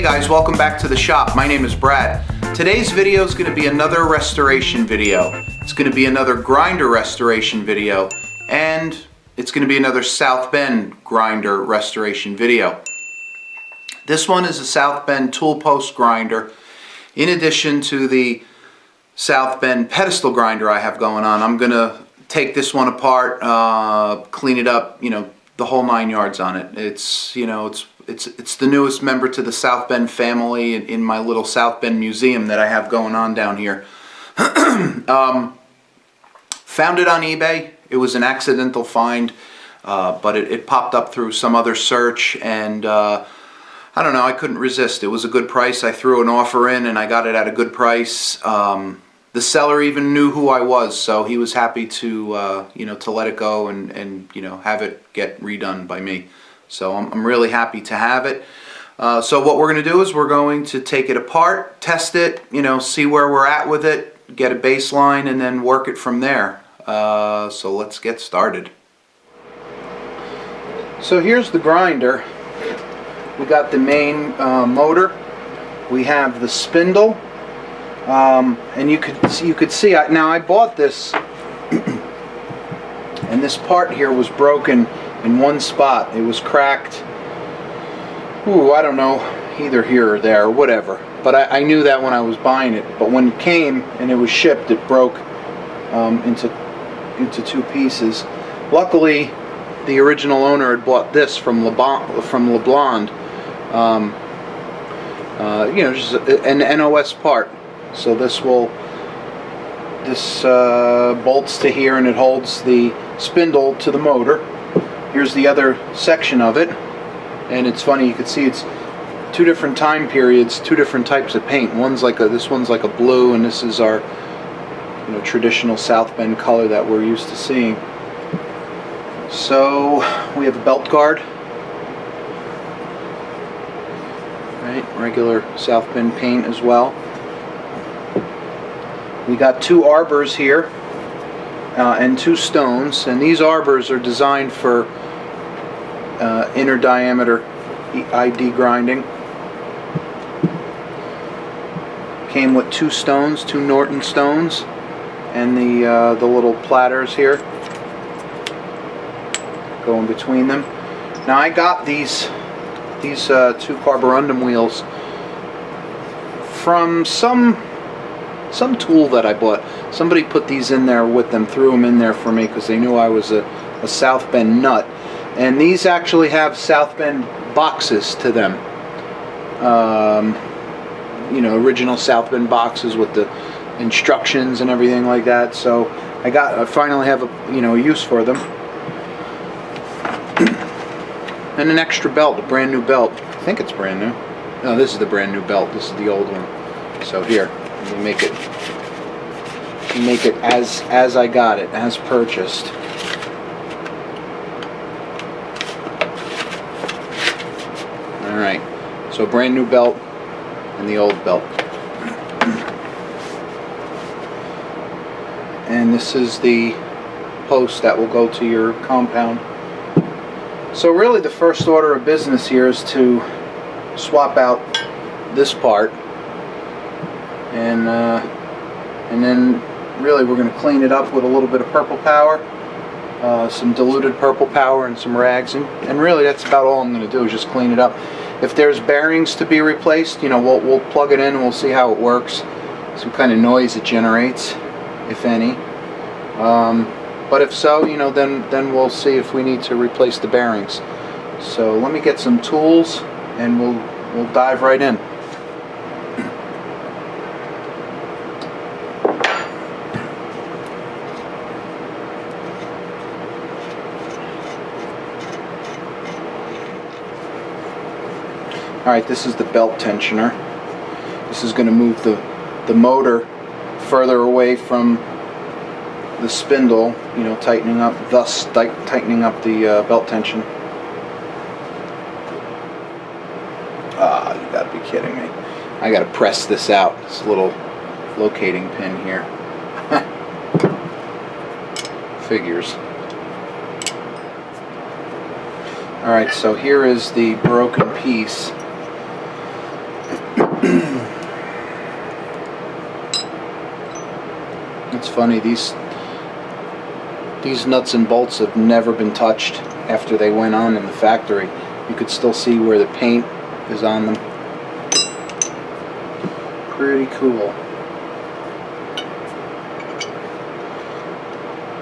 guys, welcome back to the shop. My name is Brad. Today's video is going to be another restoration video. It's going to be another grinder restoration video, and it's going to be another South Bend grinder restoration video. This one is a South Bend Toolpost grinder. In addition to the South Bend pedestal grinder I have going on, I'm going to take this one apart, clean it up, the whole 9 yards on it. It's the newest member to the South Bend family in my little South Bend museum that I have going on down here. Found it on eBay. It was an accidental find, but it popped up through some other search, and I don't know, I couldn't resist. It was a good price. I threw an offer in and I got it at a good price. The seller even knew who I was, so he was happy to to let it go and have it get redone by me. So I'm really happy to have it. So what we're going to do is we're going to take it apart, test it, see where we're at with it, get a baseline, and then work it from there. So let's get started. So here's the grinder. We got the main motor. We have the spindle. And you could see now I bought this and this part here was broken in one spot. It was cracked, I don't know, either here or there or whatever, but I knew that when I was buying it. But when it came and it was shipped, it broke into two pieces. Luckily the original owner had bought this from LeBlond, just an NOS part. So this bolts to here and it holds the spindle to the motor. Here's the other section of it, and it's funny, you can see it's two different time periods, two different types of paint. This one's like a blue, and this is our traditional South Bend color that we're used to seeing. So we have a belt guard, right? Regular South Bend paint as well. We got two arbors here and two stones, and these arbors are designed for inner diameter ID grinding. Came with two stones, two Norton stones, and the little platters here going between them. Now I got these two carborundum wheels from some tool that I bought. Somebody put these in there with them, threw them in there for me because they knew I was a South Bend nut. And these actually have South Bend boxes to them. Original South Bend boxes with the instructions and everything like that. So I finally have a use for them. And an extra belt, a brand new belt. I think it's brand new. No, this is the brand new belt. This is the old one. So here, we make it as I got it, as purchased. All right, so brand new belt and the old belt. And this is the post that will go to your compound. So really the first order of business here is to swap out this part, and then really we're going to clean it up with a little bit of purple power, some diluted purple power and some rags, and really that's about all I'm going to do is just clean it up. If there's bearings to be replaced, we'll plug it in and we'll see how it works, some kind of noise it generates, if any. But if so, then we'll see if we need to replace the bearings. So let me get some tools and we'll dive right in. Alright, this is the belt tensioner. This is going to move the motor further away from the spindle, tightening up the belt tension. You gotta be kidding me. I gotta press this out, this little locating pin here. Figures. Alright, so here is the broken piece. It's funny, these nuts and bolts have never been touched after they went on in the factory. You could still see where the paint is on them. Pretty cool.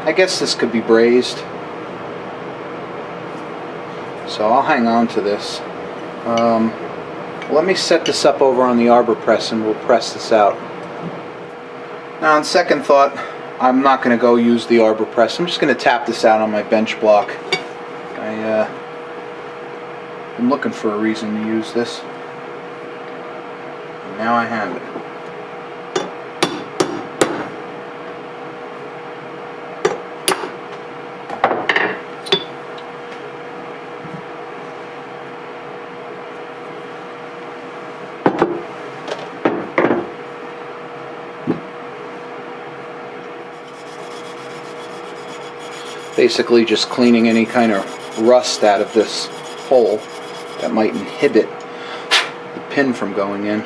I guess this could be brazed, so I'll hang on to this. Let me set this up over on the arbor press and we'll press this out. Now on second thought, I'm not going to go use the arbor press. I'm just going to tap this out on my bench block. I've been looking for a reason to use this. And now I have it. Basically just cleaning any kind of rust out of this hole that might inhibit the pin from going in.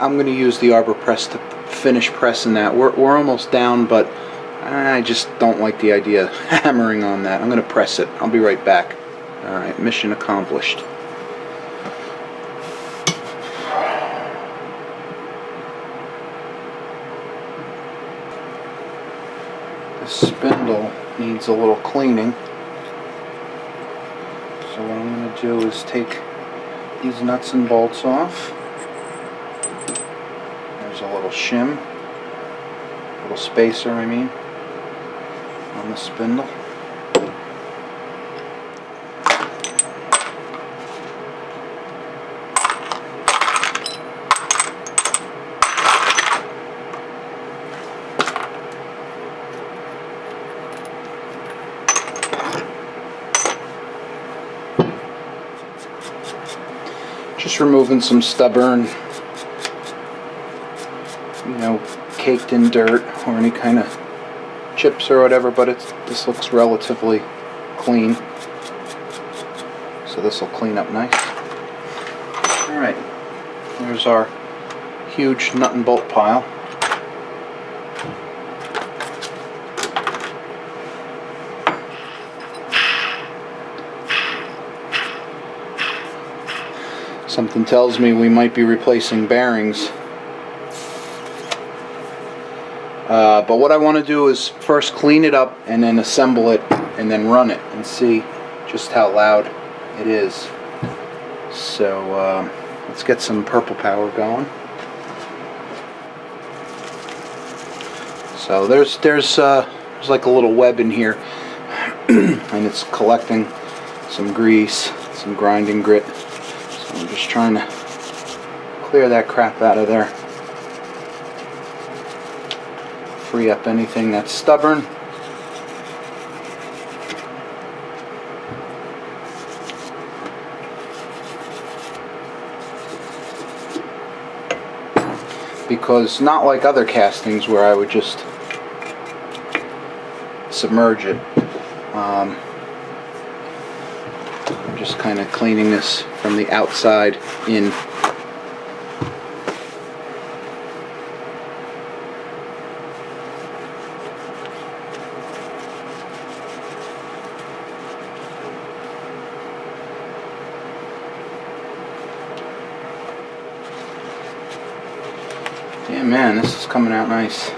I'm gonna use the arbor press to finish pressing that. We're almost down, but I just don't like the idea of hammering on that. I'm gonna press it. I'll be right back. Alright, mission accomplished. The spindle needs a little cleaning. So what I'm going to do is take these nuts and bolts off. There's a little shim, little spacer I mean, on the spindle. Just removing some stubborn, caked in dirt or any kind of chips or whatever, but this looks relatively clean, so this will clean up nice. Alright, there's our huge nut and bolt pile. Something tells me we might be replacing bearings. But what I want to do is first clean it up and then assemble it and then run it and see just how loud it is. So let's get some purple power going. So there's like a little web in here and it's collecting some grease, some grinding grit. So I'm just trying to clear that crap out of there. Free up anything that's stubborn. Because not like other castings where I would just submerge it. I'm just kind of cleaning this from the outside in. Yeah, man, this is coming out nice.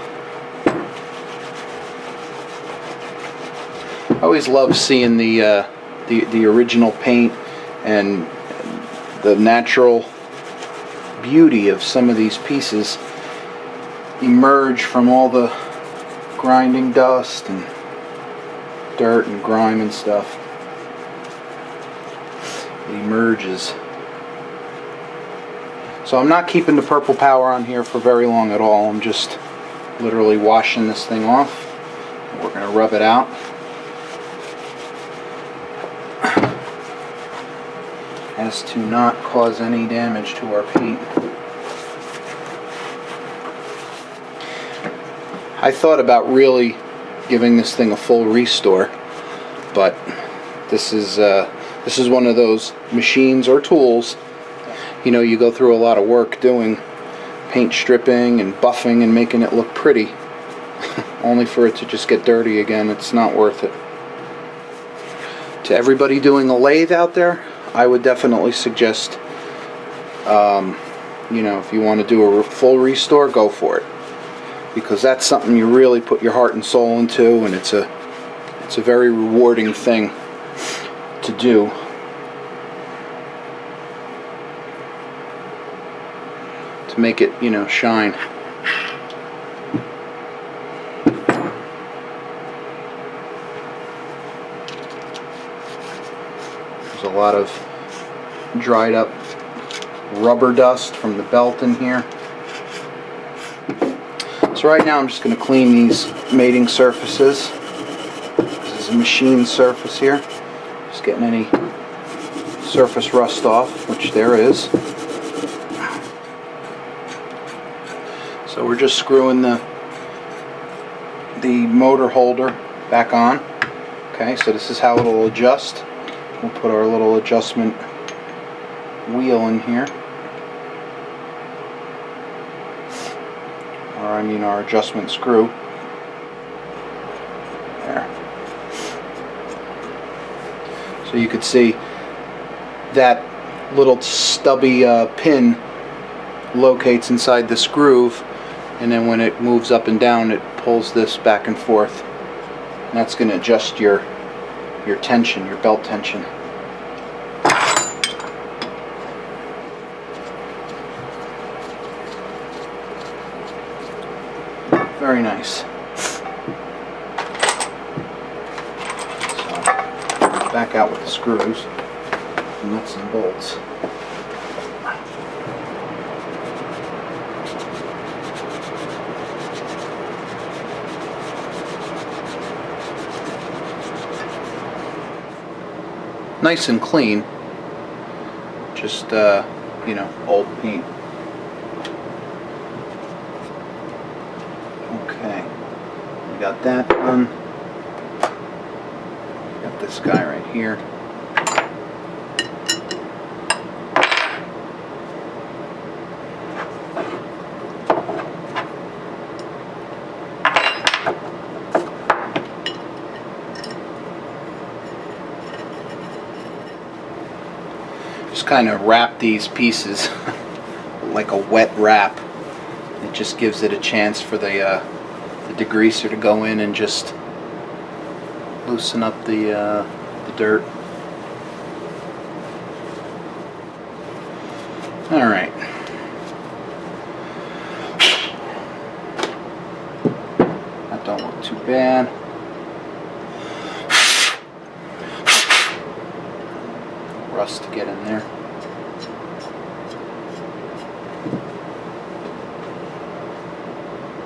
I always love seeing the original paint and the natural beauty of some of these pieces emerge from all the grinding dust and dirt and grime and stuff. It emerges. So I'm not keeping the purple power on here for very long at all. I'm just literally washing this thing off. We're going to rub it out. As to not cause any damage to our paint. I thought about really giving this thing a full restore, but this is one of those machines or tools, you know, you go through a lot of work doing paint stripping and buffing and making it look pretty, only for it to just get dirty again. It's not worth it. To everybody doing a lathe out there, I would definitely suggest, you know, if you want to do a full restore, go for it, because that's something you really put your heart and soul into, and it's a very rewarding thing to do. To make it, you know, shine. There's a lot of dried up rubber dust from the belt in here. So right now I'm just going to clean these mating surfaces. This is a machine surface here. Just getting any surface rust off, which there is. So we're just screwing the motor holder back on. Okay, so this is how it'll adjust. We'll put our little adjustment wheel in here. Or I mean our adjustment screw. There. So you could see that little stubby pin locates inside this groove, and then when it moves up and down it pulls this back and forth. And that's going to adjust your tension, your belt tension. Very nice. So, back out with the screws, nuts and bolts. Nice and clean, just you know, old paint. Okay, we got that done. Got this guy right here. Just kind of wrap these pieces like a wet wrap. It just gives it a chance for the degreaser to go in and just loosen up the dirt. All right. That don't look too bad. Rust to get in there.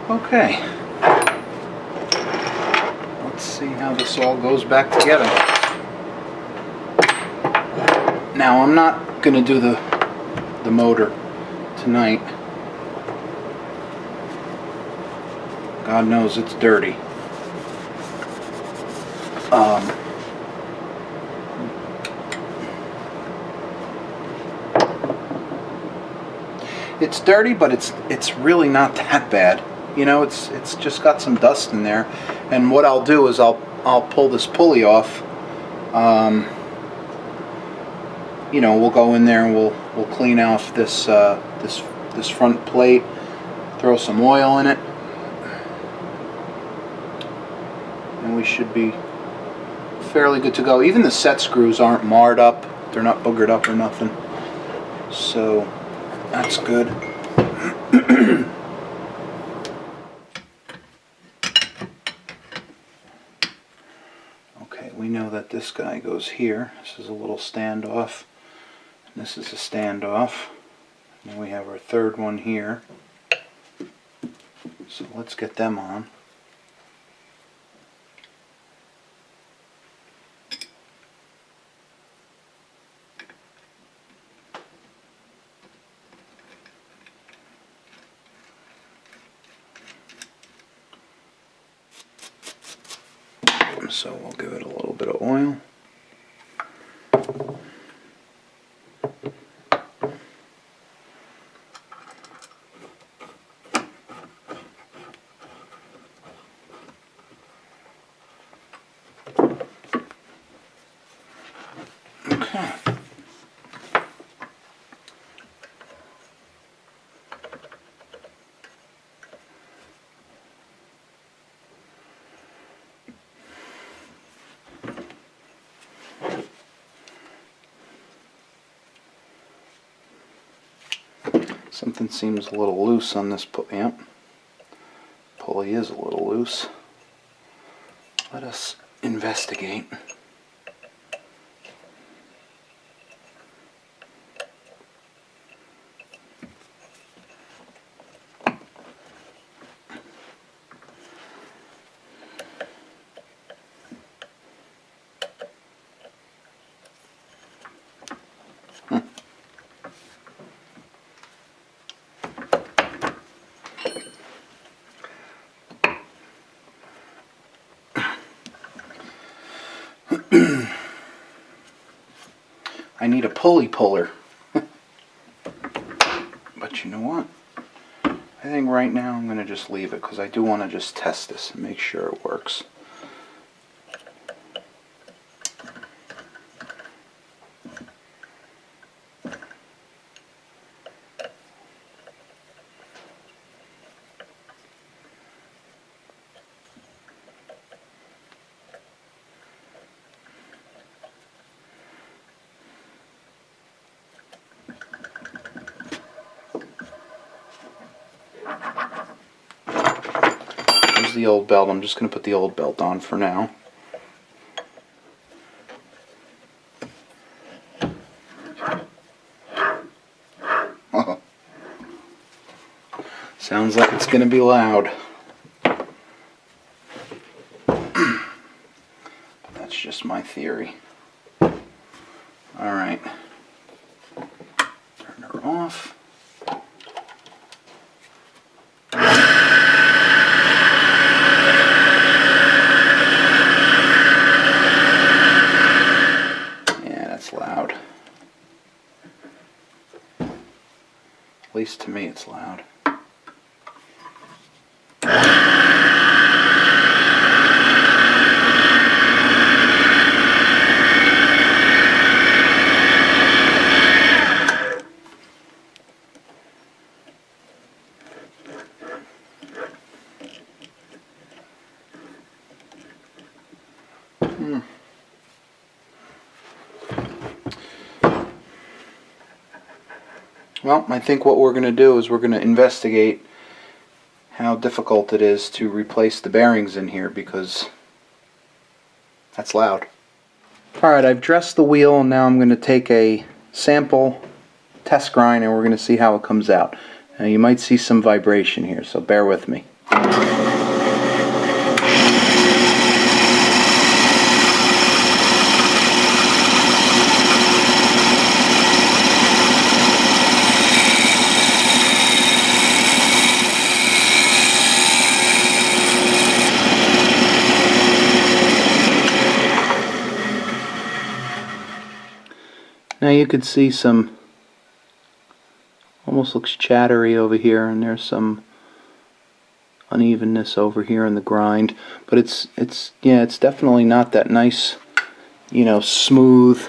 Okay. Let's see how this all goes back together. Now I'm not going to do the motor tonight. God knows it's dirty. It's dirty, but it's really not that bad. You know, it's just got some dust in there. And what I'll do is I'll pull this pulley off. You know, we'll go in there and we'll clean off this this front plate, throw some oil in it, and we should be fairly good to go. Even the set screws aren't marred up; they're not boogered up or nothing. So that's good. Okay, we know that this guy goes here. This is a little standoff. And this is a standoff. And we have our third one here. So let's get them on. So we'll give it a little bit of oil. Okay. Something seems a little loose on this pulley. Yep. Pulley is a little loose. Let us investigate. I need a pulley puller. But you know what? I think right now I'm going to just leave it because I do want to just test this and make sure it works. The old belt. I'm just going to put the old belt on for now. Sounds like it's going to be loud. That's just my theory. Alright. Turn her off. Loud. At least to me it's loud. Well, I think what we're going to do is we're going to investigate how difficult it is to replace the bearings in here because that's loud. Alright, I've dressed the wheel and now I'm going to take a sample test grind and we're going to see how it comes out. Now you might see some vibration here, so bear with me. Now you could see some, almost looks chattery over here, and there's some unevenness over here in the grind, but it's definitely not that nice, you know, smooth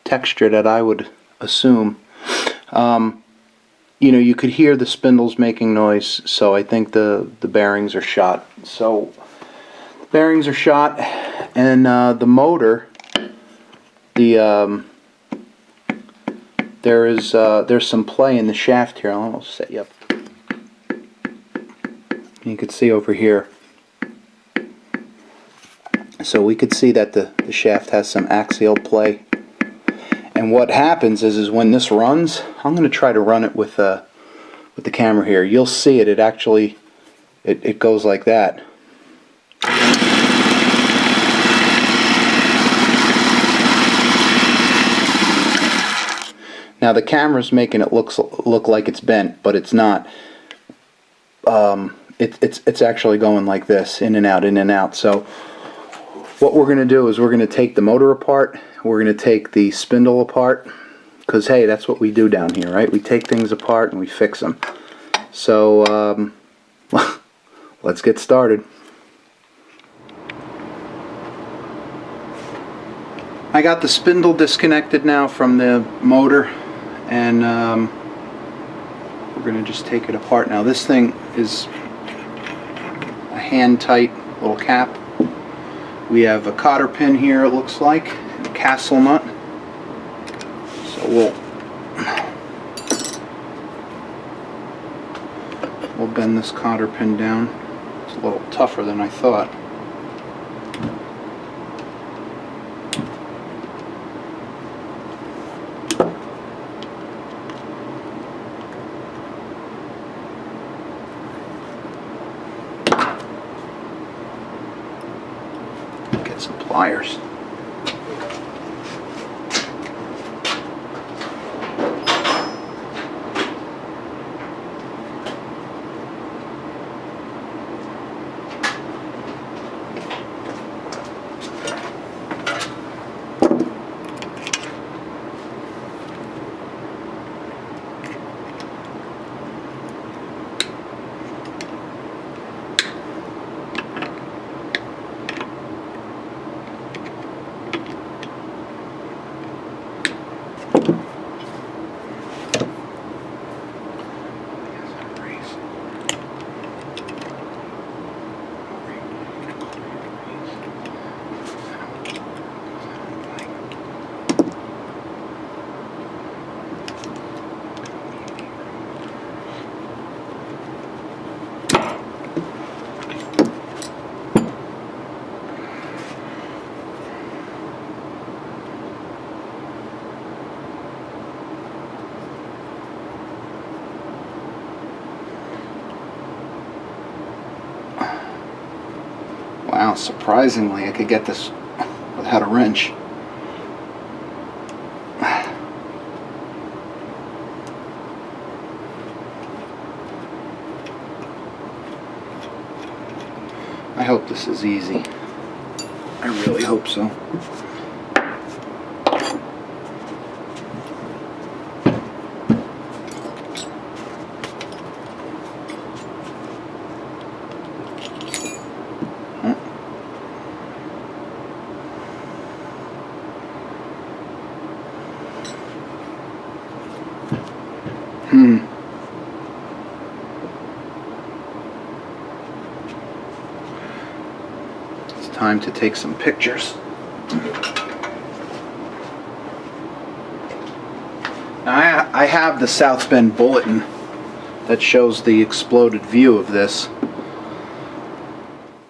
texture that I would assume. You know, you could hear the spindles making noise, so I think the bearings are shot. So the bearings are shot, and the motor, there's some play in the shaft here. I'll almost set you up. You can see over here. So we could see that the shaft has some axial play. And what happens is when this runs, I'm going to try to run it with the camera here. You'll see it. It actually it goes like that. Now the camera's making it look like it's bent, but it's not. It's actually going like this, in and out, in and out. So what we're going to do is we're going to take the motor apart, we're going to take the spindle apart, because hey, that's what we do down here, right? We take things apart and we fix them. So let's get started. I got the spindle disconnected now from the motor, and we're going to just take it apart now. This thing is a hand-tight little cap. We have a cotter pin here, it looks like, and a castle nut. So we'll bend this cotter pin down. It's a little tougher than I thought. Get some pliers. Wow, surprisingly I could get this without a wrench. I hope this is easy. I really hope so. It's time to take some pictures. Now I have the South Bend bulletin that shows the exploded view of this.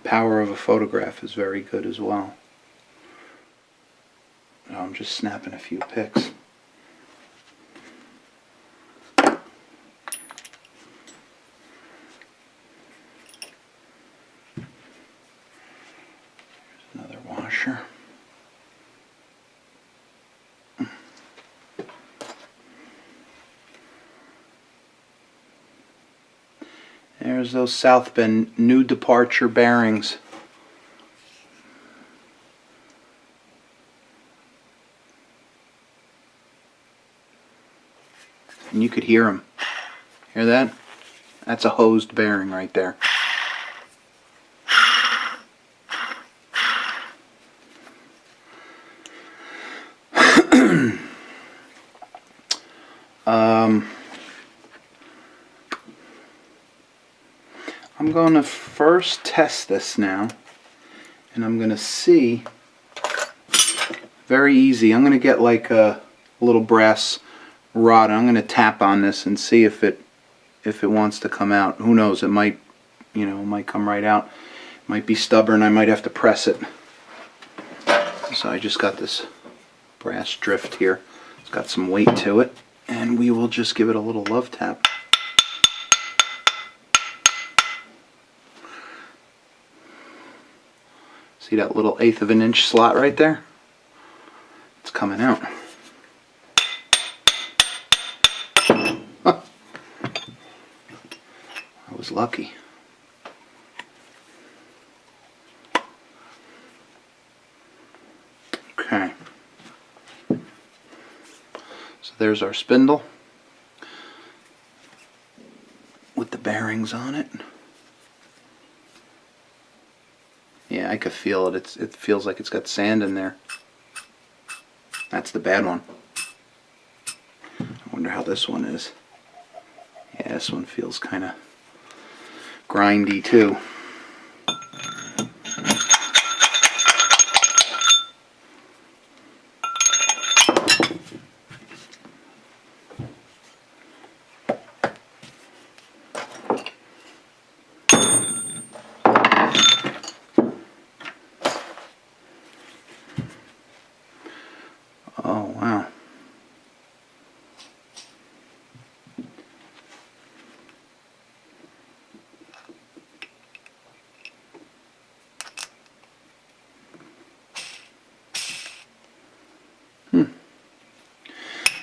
Power of a photograph is very good as well. Now I'm just snapping a few pics. Another washer. There's those South Bend new departure bearings. And you could hear them. Hear that? That's a hosed bearing right there. I'm going to first test this now, and I'm going to see, very easy, I'm going to get like a little brass rod, and I'm going to tap on this and see if it wants to come out. Who knows, it might, it might come right out. It might be stubborn, I might have to press it. So I just got this brass drift here. It's got some weight to it, and we will just give it a little love tap. See that little 1/8 of an inch slot right there? It's coming out. Huh. I was lucky. Okay. So there's our spindle with the bearings on it. Yeah, I could feel it. It feels like it's got sand in there. That's the bad one. I wonder how this one is. Yeah, this one feels kind of grindy too. Oh, wow.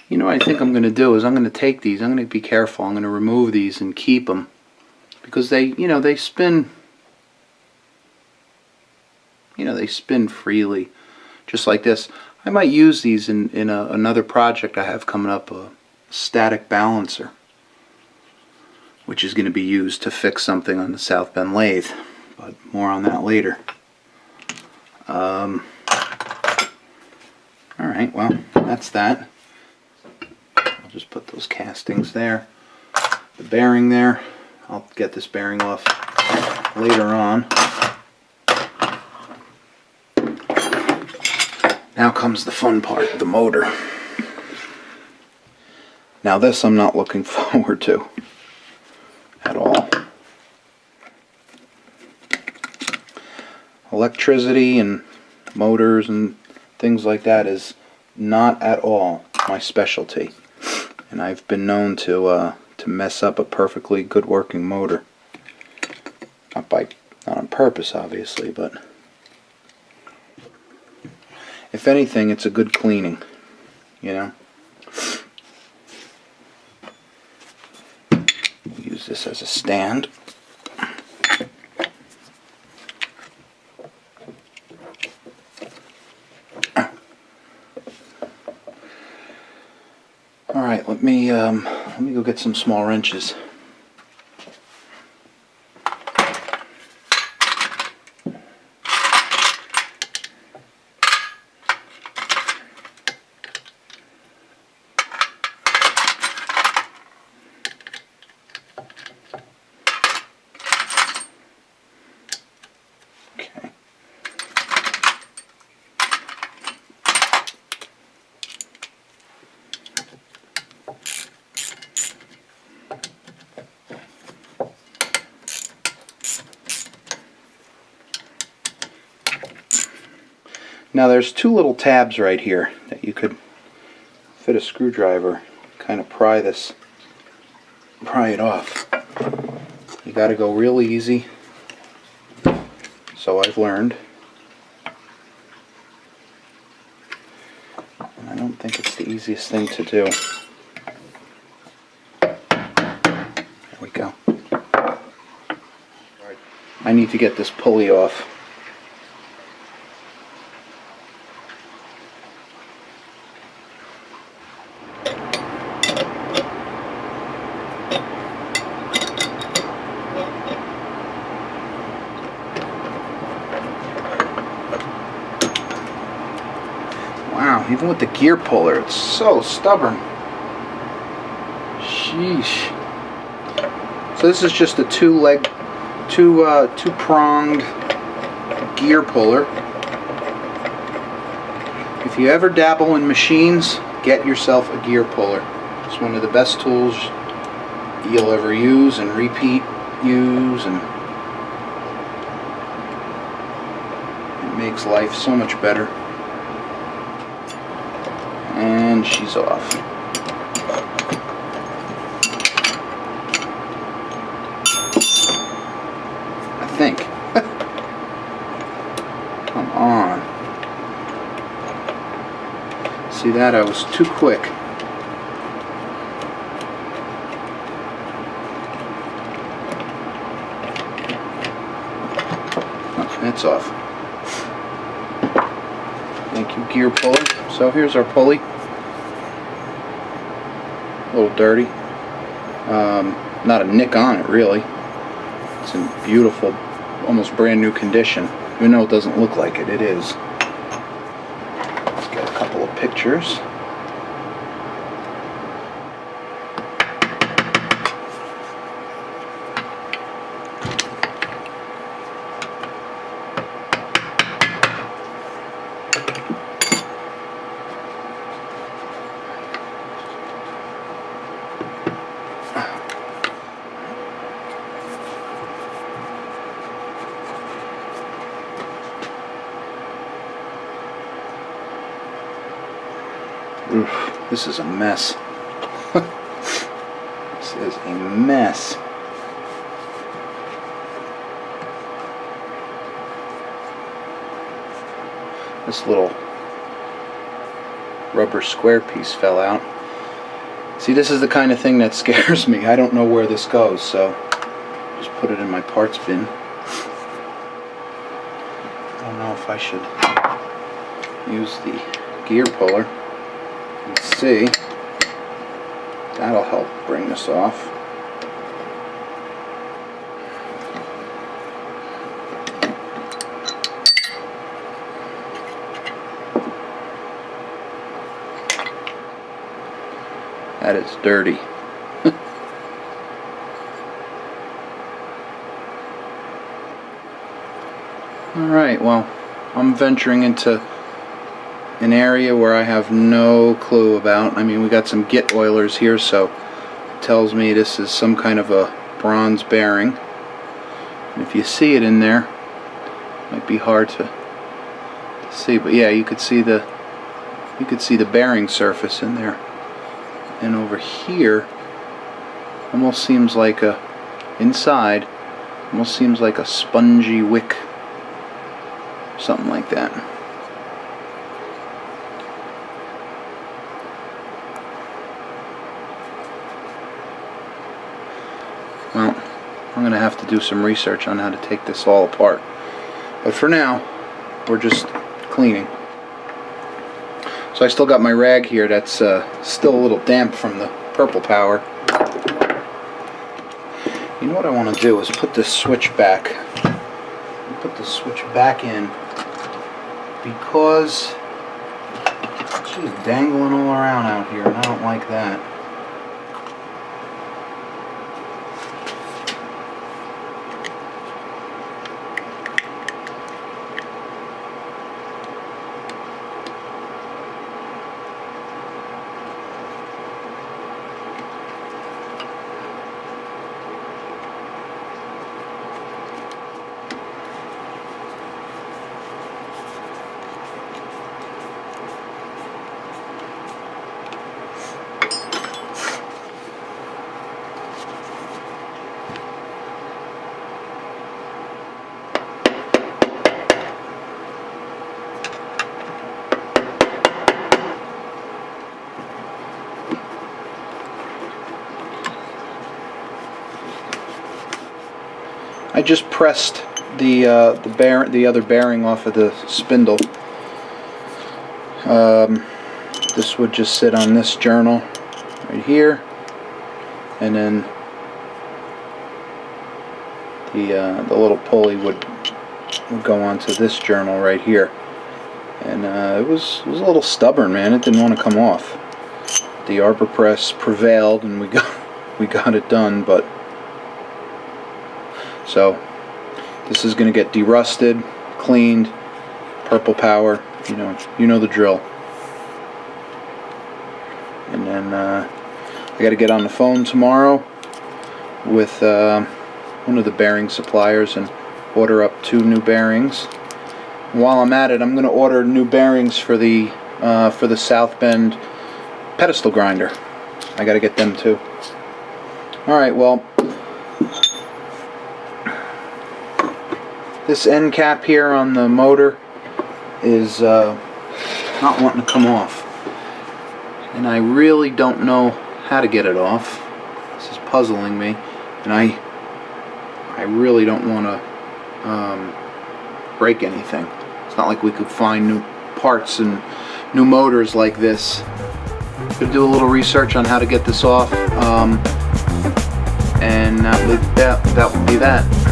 You know what I think I'm going to do is I'm going to take these, I'm going to be careful, I'm going to remove these and keep them because they, they spin, they spin freely just like this. I might use these in another project I have coming up, a static balancer, which is going to be used to fix something on the South Bend lathe, but more on that later. Alright, well, that's that. I'll just put those castings there. The bearing there. I'll get this bearing off later on. Now comes the fun part, the motor. Now this I'm not looking forward to at all. Electricity and motors and things like that is not at all my specialty, and I've been known to mess up a perfectly good working motor. Not on purpose, obviously, but if anything, it's a good cleaning, We'll use this as a stand. Alright, let me go get some small wrenches. Now there's two little tabs right here that you could fit a screwdriver, kind of pry it off. You got to go real easy, so I've learned. And I don't think it's the easiest thing to do. There we go. I need to get this pulley off. Wow, even with the gear puller, it's so stubborn. Sheesh. So this is just a two-pronged gear puller. If you ever dabble in machines, get yourself a gear puller. It's one of the best tools you'll ever use and repeat use, and it makes life so much better. And she's off. I think. Come on. See that? I was too quick. Oh, that's off. Thank Thank you, gear pulley. So here's our pulley. A little dirty. Not a nick on it, really. It's in beautiful, almost brand new condition. Even though it doesn't look like it, it is. Let's get a couple of pictures. Oof, this is a mess. This is a mess. This little rubber square piece fell out. See, this is the kind of thing that scares me. I don't know where this goes, so just put it in my parts bin. I don't know if I should use the gear puller. Let's see. That'll help bring this off. That is dirty. Alright, well, I'm venturing into an area where I have no clue about. I mean, we got some git oilers here, so it tells me this is some kind of a bronze bearing. And if you see it in there, it might be hard to see, but yeah, you could see the bearing surface in there. And over here, almost seems like inside, almost seems like a spongy wick, something like that. Well, I'm going to have to do some research on how to take this all apart. But for now, we're just cleaning. So I still got my rag here that's still a little damp from the purple power. You know what I want to do is put this switch back. Put the switch back in because she's dangling all around out here and I don't like that. I just pressed the other bearing off of the spindle. This would just sit on this journal right here, and then the little pulley would go onto this journal right here. And it was a little stubborn, man. It didn't want to come off. The arbor press prevailed, and we got it done, but. So this is going to get derusted, cleaned, purple power, you know the drill. And then I got to get on the phone tomorrow with one of the bearing suppliers and order up 2 new bearings. While I'm at it, I'm going to order new bearings for the South Bend pedestal grinder. I got to get them too. All right, well. This end cap here on the motor is not wanting to come off, and I really don't know how to get it off. This is puzzling me, and I really don't want to break anything. It's not like we could find new parts and new motors like this. Gonna do a little research on how to get this off, and that will be that.